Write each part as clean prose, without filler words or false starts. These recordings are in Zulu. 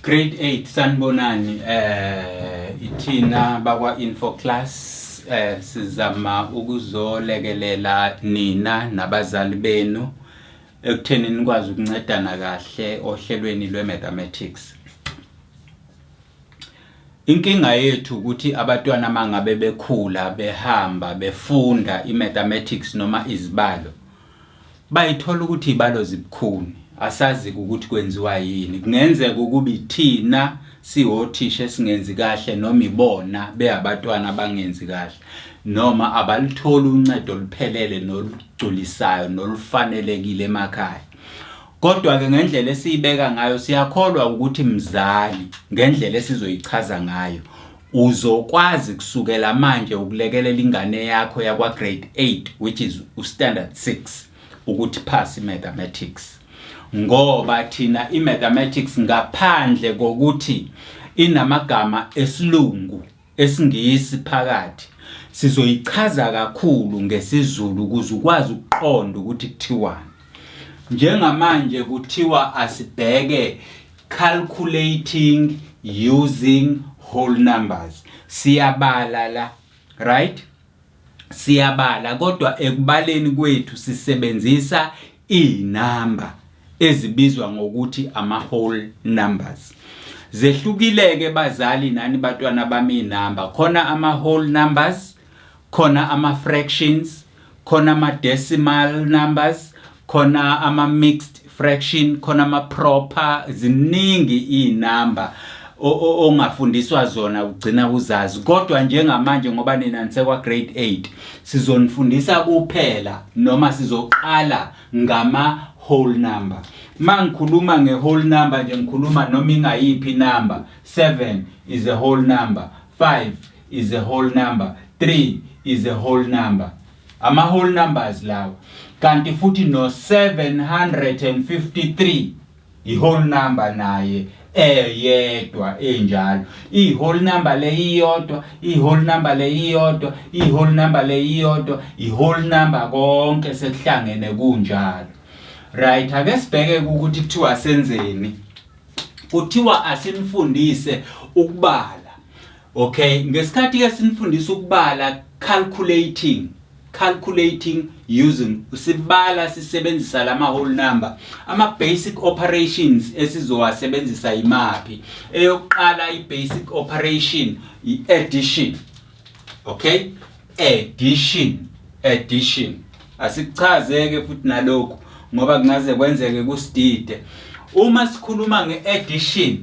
Grade 8 sanibonani ithina bakwa info class sizama ukuzolekelela nina nabazali benu ekutheni nikwazi ukuncedana kahle ohlelweni lwe-mathematics. Inkinga yethu ukuthi abantwana mangabe bekhula behamba befunda i-mathematics noma izibalo bayithola ukuthi izibalo zibukhuni asazi ukuthi kwenziwa yini. Kungenzeka ukuba ithina sihothisha esingenzi kahle noma ibona beyabatwana abangenzi kahle noma abalitholi uncedo oluphelele nolugculisayo nolufanelekile emakhaya. Kodwa ke ngendlela esiyibeka ngayo siyakholwa ukuthi mzali ngendlela esizoyichaza ngayo uzokwazi kusukela manje ukulekelela ingane yakho yakwa grade 8 which is standard 6 ukuthi pass i-mathematics. Ngoba thina i-mathematics ngaphandle kokuthi inamagama esilungu esingisi phakathi sizoyichaza kakhulu ngesizulu ukuze ukwazi ukuqonda ukuthi kuthiwani. Njengamanje kuthiwa asibheke calculating using whole numbers. Siyabala la, right? Siyabala kodwa ekubaleni kwethu sisebenzisa inamba ezibizwa ngokuthi ama-whole numbers. Zehlukileke bazali nani batwana bami inamba. Khona ama-whole numbers, khona ama-fractions, khona ama-decimal numbers, khona ama-mixed fraction, khona ama-proper. Ziningi inamba ongafundiswa zona ugcina uzazi. Kodwa njengamanje ngoba nina nisekwa grade 8 sizonifundisa kuphela noma sizoqala ngama-whole number. Mangikhuluma nge-whole number nje ngikhuluma noma ingayiphi number. 7 is a whole number, 5 is a whole number, 3 is a whole number. Ama-whole numbers lawo. Kanti futhi no 753 i-whole number naye eyedwa enjalo. I-whole number le iyodwa, i-whole number le iyodwa, i-whole number le iyodwa, i-whole number konke sekuhlangene kunjalo. Right, ake sibheke ukuthi kuthiwa senzeni. Kuthiwa asinifundise ukubala. Okay, ngesikhathi ke sinifundisa ukubala calculating using usibala sisebenzisa lama whole number. Ama basic operations esizowasebenzisa imaphi. Eyokuqala i-basic operation i-addition. Okay? Addition. Asichazeke futhi nalokho ngoba kungaze kwenzeke kusidide. Uma sikhuluma nge-addition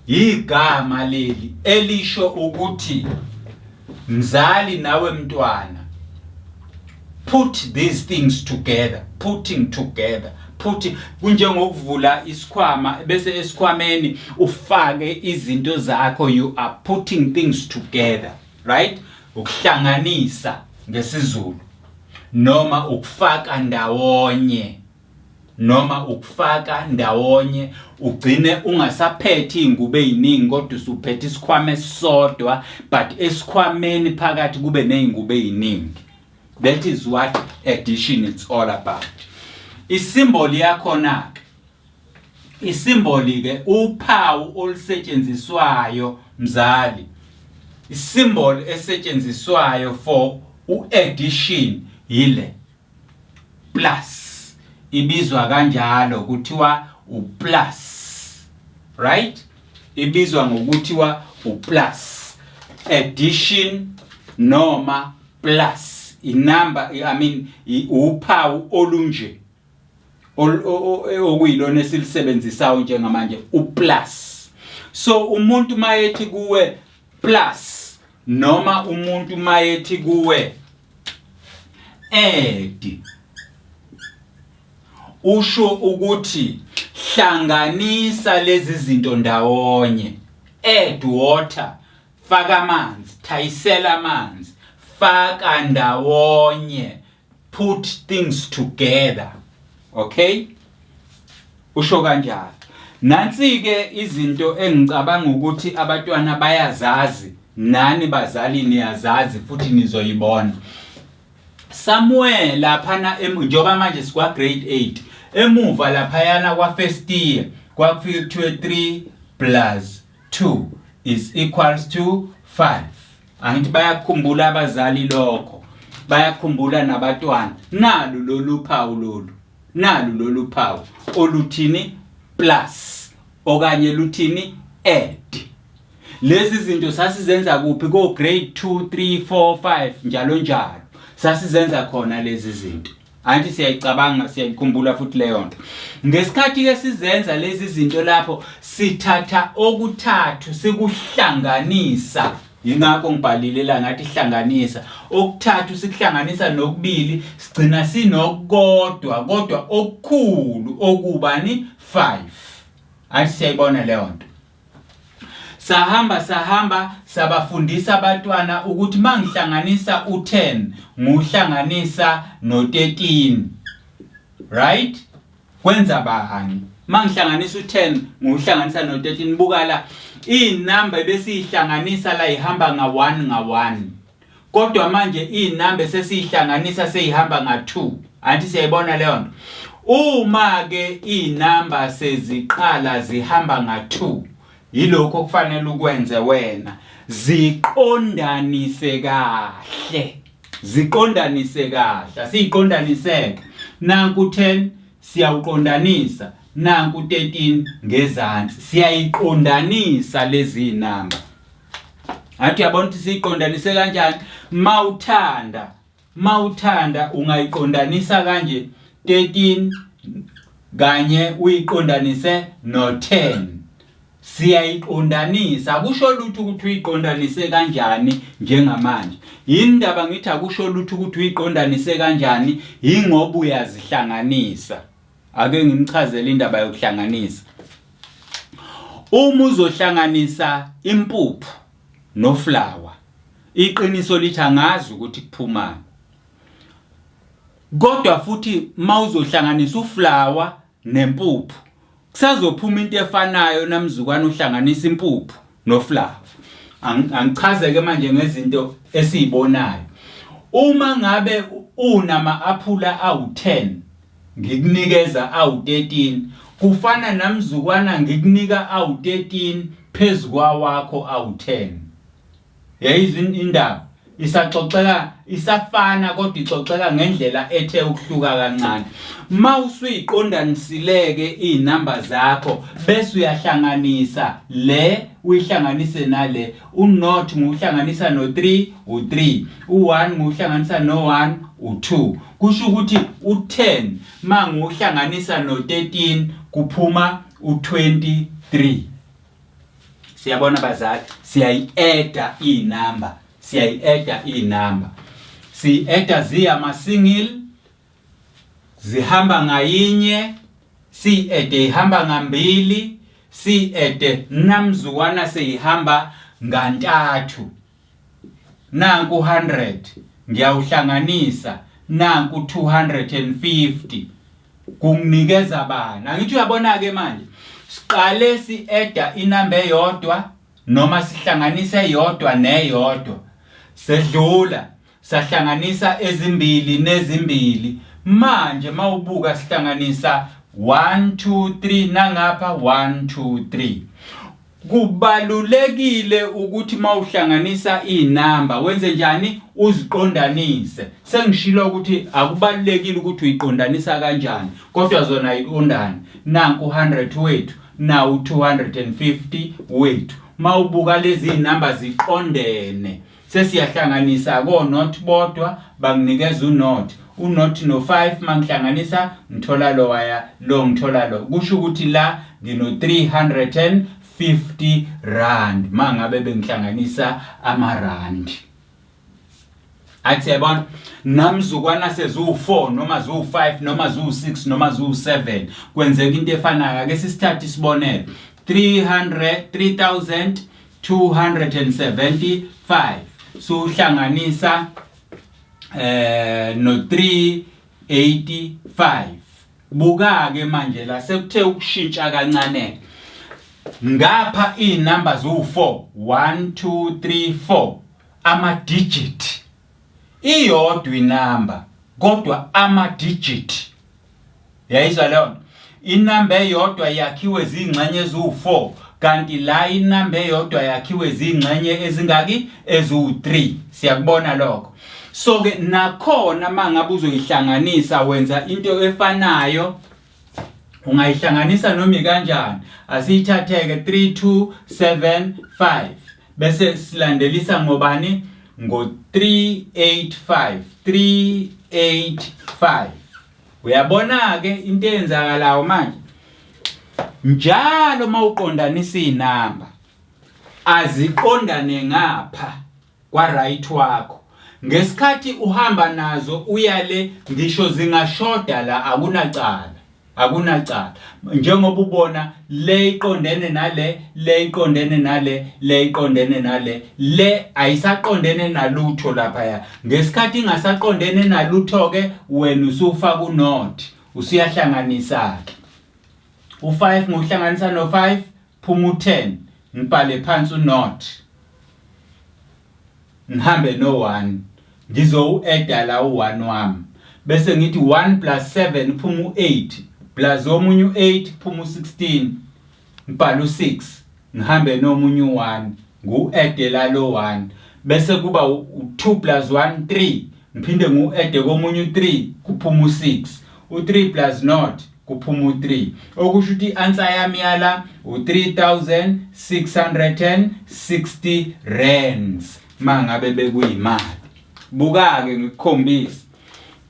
igama leli elisho ukuthi mzali nawe mntwana put these things together, putting together. Kunjengokuvula isikhwama bese esikhwameni ufake izinto zakho. You are putting things together, right? Ukuhlanganisa ngesizulu noma ukufaka ndawonye ugcine ungasaphethe ingubo eziningi kodwa usuphethe isikhwama esisodwa but esikhwameni phakathi kube nezingubo eziningi. That is what addition is all about. Isymbol yakhona ke isymbol ke uphawu olusetshenziswayo mzali. Isymbol esetshenziswayo for uaddition ile plus. Ibizwa kanjalo kuthiwa uplus. Right? Ibizwa ngokuthiwa uplus. Addition noma plus. Inamba uphawu olunje okuyilona esilisebenzisayo njengamanje uplus. So umuntu mayethi kuwe plus noma umuntu mayethi kuwe add usho ukuthi hlanganisa lezi zinto ndawonye. Add water, faka amanzi, thayisela amanzi, faka ndawonye, put things together. Okay? Usho kanjalo. Nansi ke izinto engicabanga ukuthi abatwana bayazazi, nani bazali niyazazi futhi nizoyibona. Somewhere lapha njengoba manje sikwa grade 8 emuva lapha yana kwa first year kwafika kuthiwe 3 plus 2 is equals to 5. Angithi bayakhumbula abazali lokho, bayakhumbula nabantwana. Nalu lolu phawu oluthini plus okanye luthini add. Lezi zinto sasizenza kuphi ko grade 2 3 4 5 njalo njalo, sasizenza khona lezi zinto. Anti siyayicabanga, siyayikhumbula futhi leyo nto. Ngesikhathi ke sizenza lezi zinto lapho sithatha okuthathu sikuhlanganisa. Yingakho ngibhalile la ngathi hlanganisa. Okuthathu sikuhlanganisa nokubili sigcina sinokodwa, kodwa okukhulu okubani 5. Anti siyayibona leyo nto. Sahamba sabafundisa abantwana ukuthi mangihlanganisa u10 nguhlanganisa no13. Right? Kwenza bani? Mangihlanganisa u10 nguhlanganisa no13, buka la inamba besihlanganisa la ihamba nga1 kodwa manje inamba sesihlanganisa seyihamba nga2. Anti siyayibona leyo nto. Uma ke inamba seziqala zihamba nga2, yilokho kufanele ukwenze wena, ziqondanise kahle. Siyiqondaniseke. Nanku 10 siyawuqondanisa, nanku 13 ngezansi. Siyayiqondanisa lezi inamba. Athi yabona ukuthi siyiqondanise kanjani? Mawuthanda ungayiqondanisa kanje, 13 kanye uyiqondanise no10. Siyayiqondanisa. Akusho lutho ukuthi uyiqondanise kanjani njengamanje. Indaba ngithi akusho lutho ukuthi uyiqondanise kanjani, ingoba uyazihlanganisa. Ake ngimchazele indaba yokuhlanganisa. Uma uzohlanganisa impuphu noflower, iqiniso lithi angazi ukuthi kuphumani. Kodwa futhi mawuzohlanganisa uflower nempuphu, kusazophuma into efanayo namzukwana uhlanganisa impuphu noflower. Angichazeke manje ngezinto esizibonayo. Uma ngabe unama-aphula awu10 ngikunikeza awu13, kufana namzukwana ngikunika awu13 phezukwa wakho awu10. Yayizwa indaba isaxoxeka, isafana kodwa ixoxeka ngendlela ethe ukuhluka kancane. Mawusuyiqondanisileke inamba zakho bese uyahlanganisa le uyihlanganise nale. U0 nguhlanganisa no3 u3, u1 nguhlanganisa no1 u2. Kusho ukuthi u10 manguhlanganisa no13 kuphuma u23. Siyabona bazali, siyayi-adda inamba. Si-adda ziyama single, zihamba ngayinye, si-adde ihamba ngambili, si-adde namzukwana seyihamba ngantathu. Nanku 100 ngiyawuhlanganisa, nanku 250 kunginikeza bani. Angithi uyabona ke manje siqale si-adda inamba eyodwa noma sihlanganisa eyodwa neyodwa, sedlula sahlanganisa ezimbili nezimbili. Manje mawubuka sihlanganisa 1 2 3 nangapha 1 2 3. Kubalulekile ukuthi mawuhlanganisa inamba wenze njani? Uziqondanise. Sengishilo ukuthi akubalulekile ukuthi uyiqondanisa kanjani, kodwa zona ayiqondani. Nanku 100 wethu, nawu 250 wethu. Mawubuka lezi inamba ziqondene, sesiyahlanganisa ko-0 bodwa banginikeza u0 no5 mangihlanganisa ngithola lo waya lo ngithola lo. Kusho ukuthi la ngino 350 rand mangabe bengihlanganisa amarandi. Athi yabona namzukwana sezu4 noma zu5 noma zu6 noma zu7 kwenzeka into efanayo. Ake sisithathe isibonelo 3275 so uhlanganisa no 385. Buka ke manje la sekuthe ukushintsha kancane. Ngapha inamba zu4 1 2 3 4 ama digit. Iyodwa inamba kodwa ama digit. Yayizwa leyo inamba eyodwa yakhiwe izingxenye zu4 kanti la inamba eyodwa yakhiwe izingxenye ezingaki ezu3. Siyakubona lokho. So ke nakhona mangabe uzoyihlanganisa wenza into efanayo, ungayihlanganisa noma kanjani. Asiyithatheke 3 2 7 5 bese silandelisa ngobani ngo 385 385. Uyabona ke into eyenzakalayo manje, njalo mawuqondanisa inamba aziqondane ngapha kwa right wakho. Ngesikhathi uhamba nazo uyale ngisho zingashoda la akunacala njengoba ubona le iqondene nale, le iqondene nale, le iqondene nale, le ayisaqondene nalutho lapha ya. Ngesikhathi ingasaqondene nalutho ke wena usufaka unot usiyahlanganisa ke u5 ngohlanganisa no5 phuma u10 ngibhale phansi unot ngihambe no1 ngizo-add la u1 wami bese ngithi 1 plus 7 phuma u8 plus omunye u8 phuma u16 ngibhala u6 ngihambe nomunye u1 ngu-add la lo 1 bese kuba u2 plus 1 3 ngiphinde ngu-add komunye u3 kuphuma u6 u3 plus not kuphuma u3 okusho ukuthi answer yami yala u3660 rands mangabe bekuyimali. Buka ke ngikukhombisa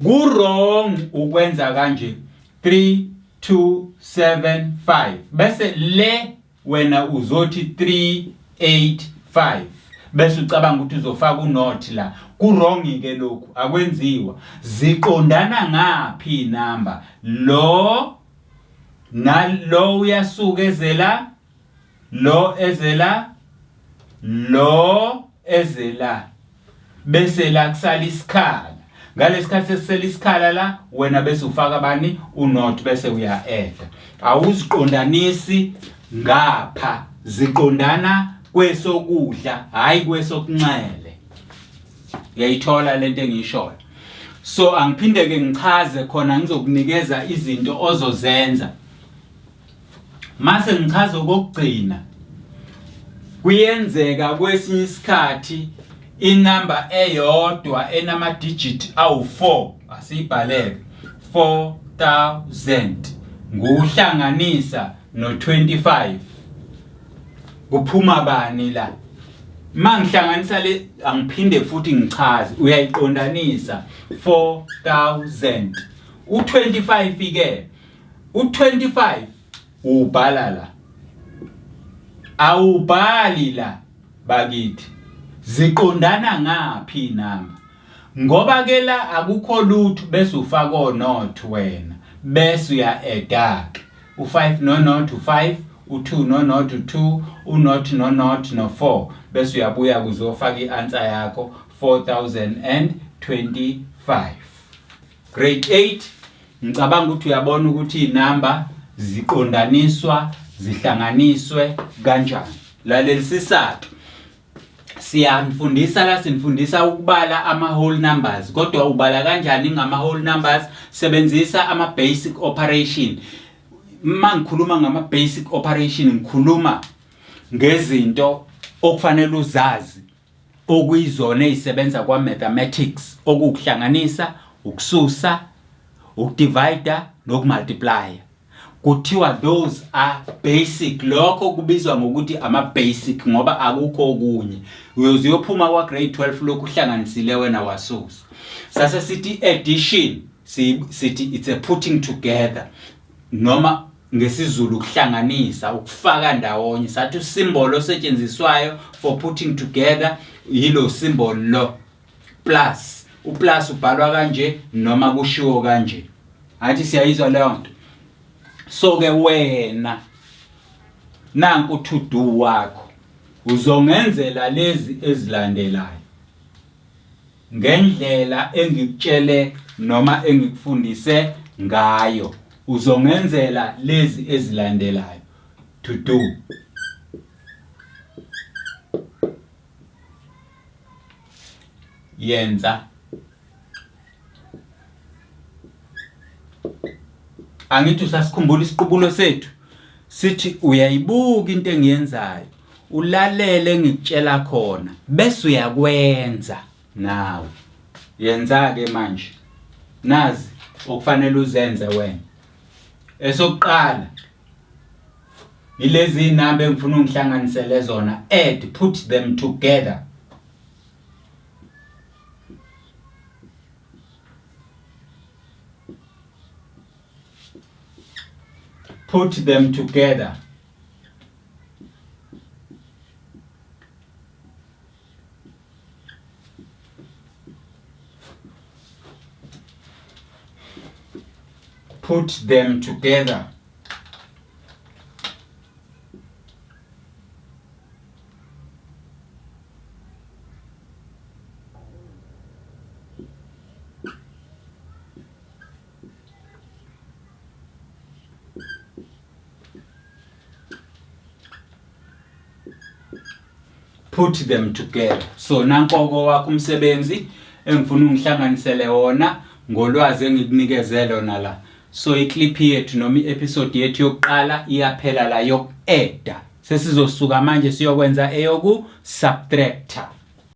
ku wrong ukwenza kanje 3 2 7 5 bese le wena uzothi 385 bese ucabanga ukuthi uzofaka unot la. Ku wrong ke lokhu akwenziwa. Ziqondana ngapi inamba lo nalo uyasuka ezela lo ezela lo ezela bese la kusala isikhala. Ngalesikhathi sesisela isikhala la wena bese ufaka bani unot bese uya add. Awuziqondanisi ngapha, ziqondana kwesokudla hayi kwesokunxele. Uyayithola lento engiyishoyo. So angiphinde ke ngichaze khona ngizokunikeza izinto ozozenza. Mase ngichaza okugcina kuyenzeka kwesinye isikhathi inamba eyodwa enama digit awu4 asibhaleke 4000 nguhlanganisa no25 kuphuma bani la. Mangihlanganisa le angiphinde futhi ngichaze uyayiqondanisa 4000 u25 ke u25 ubhala la awubhali la bakithi. Ziqondana ngapi inamba ngoba ke la akukho lutho bese ufaka onot wena bese uya add u5 no not u5 u2 no not u2 unot no not no 4 bese uyabuya kuzofaka ianswer yakho 4025. Grade 8 ngicabanga ukuthi uyabona ukuthi inamba ziqondaniswa zihlanganiswe kanjani. Lalelisisathu siyanifundisa la sinifundisa ukubala ama whole numbers kodwa ubala kanjani ngama whole numbers. Sebenzisa ama basic operation. Mangikhuluma ngama basic operation ngikhuluma ngezinto okufanele uzazi okuyizona ezisebenza kwa mathematics okuhlanganisa, ukususa, ukudivide nokumultiply. Kuthiwa those are basic. Lokho kubizwa ngokuthi ama basic ngoba akukho okunye. Uyoziyophuma kwa grade 12 lokuhlanganisile wena wasusa. Sasa sithi addition sithi it's a putting together noma ngesizulu ukuhlanganisa ukufaka ndawonye. Sathi usymbol osetshenziswayo for putting together yilo symbol lo plus. Uplus ubhalwa kanje noma kushiwo kanje. Athi siyayizwa leyo nto. So ke wena nanku to do wakho uzongenzela lezi ezilandelayo ngendlela engikutshele noma engikufundise ngayo. Uzongenzela lezi ezilandelayo to do. Yenza angithi usasikhumbula isiqubulo sethu sithi uyayibuka into engiyenzayo, ulalele engikutshela khona bese uyakwenza nawe. Yenza ke manje. Nazi okufanele uzenze wena. Esokuqala ilezi inamba engifuna ungihlanganisele zona, add, put them together. Put them together. Put them together. Put them together. So nankoko wakho umsebenzi engifuna ungihlanganisele wona ngolwazi engikunikeze lona la. So iclip yethu noma i-episode yethu yokuqala iyaphela la yoku-add. Sesizosuka manje siyokwenza eyoku subtractor.